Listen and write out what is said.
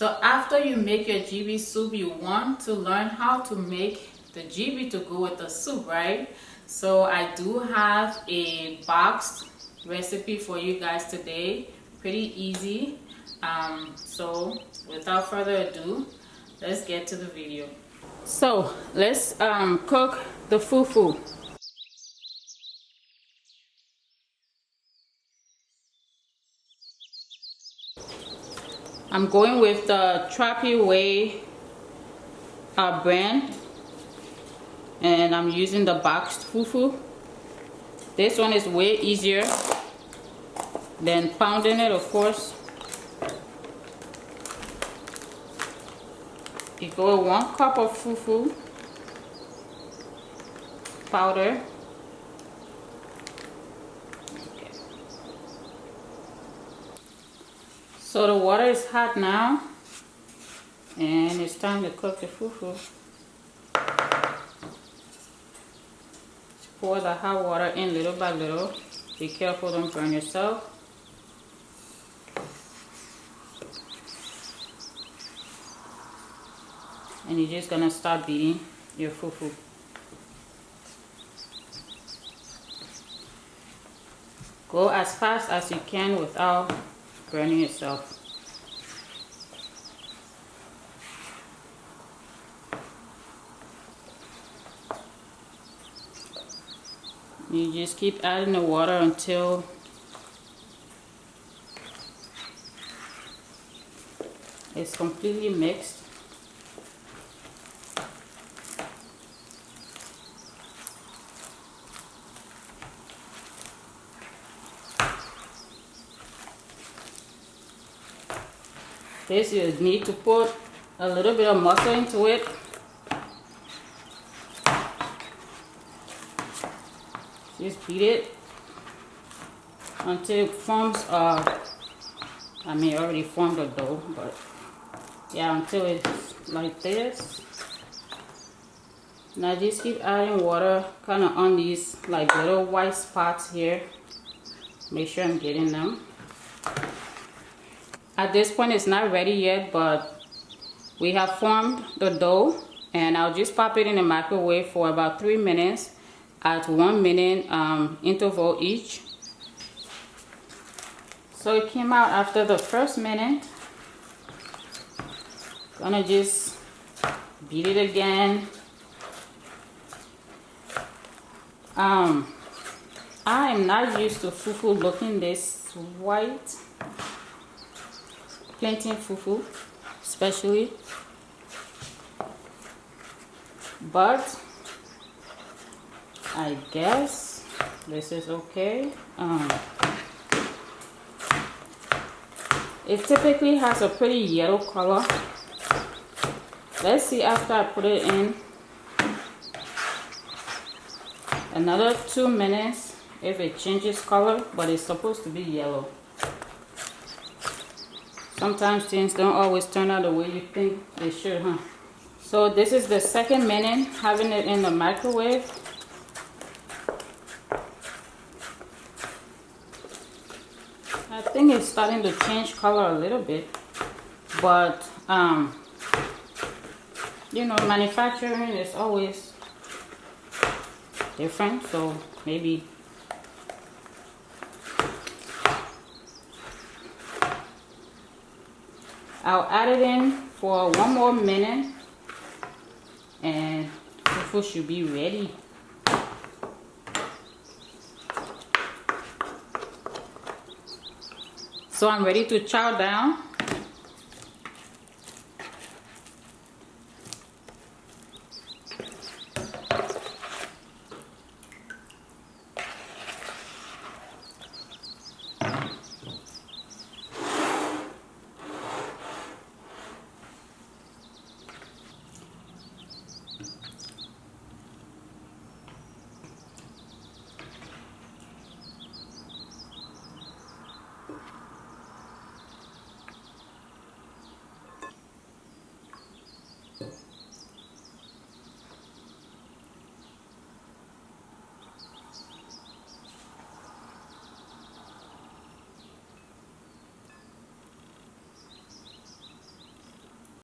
So after you make your GB soup, you want to learn how to make the GB to go with the soup, right? So I do have a boxed recipe for you guys today. Pretty easy. So without further ado, let's get to the video. So let's cook the fufu. I'm going with the Trappy Way brand, and I'm using the boxed fufu. This one is way easier than pounding it, of course. You go with 1 cup of fufu powder. Okay. So the water is hot now, and it's time to cook the fufu. Just pour the hot water in little by little. Be careful, don't burn yourself. And you're just gonna start beating your fufu. Go as fast as you can without burning yourself. You just keep adding the water until it's completely mixed. This, you need to put a little bit of muscle into it. Just beat it until it forms I mean, already formed a dough, but yeah, until it's like this. Now just keep adding water kind of on these like little white spots here. Make sure I'm getting them. At this point it's not ready yet, but we have formed the dough, and I'll just pop it in the microwave for about 3 minutes at 1 minute interval each. So it came out after the first minute. Gonna just beat it again. I am not used to fufu looking this white. Plantain fufu especially, but I guess this is okay. It typically has a pretty yellow color. Let's see after I put it in another 2 minutes if it changes color, but it's supposed to be yellow. Sometimes things don't always turn out the way you think they should, huh? So this is the 2nd minute having it in the microwave. I think it's starting to change color a little bit, but you know, manufacturing is always different, so maybe. I'll add it in for 1 more minute and fufu should be ready. So I'm ready to chow down.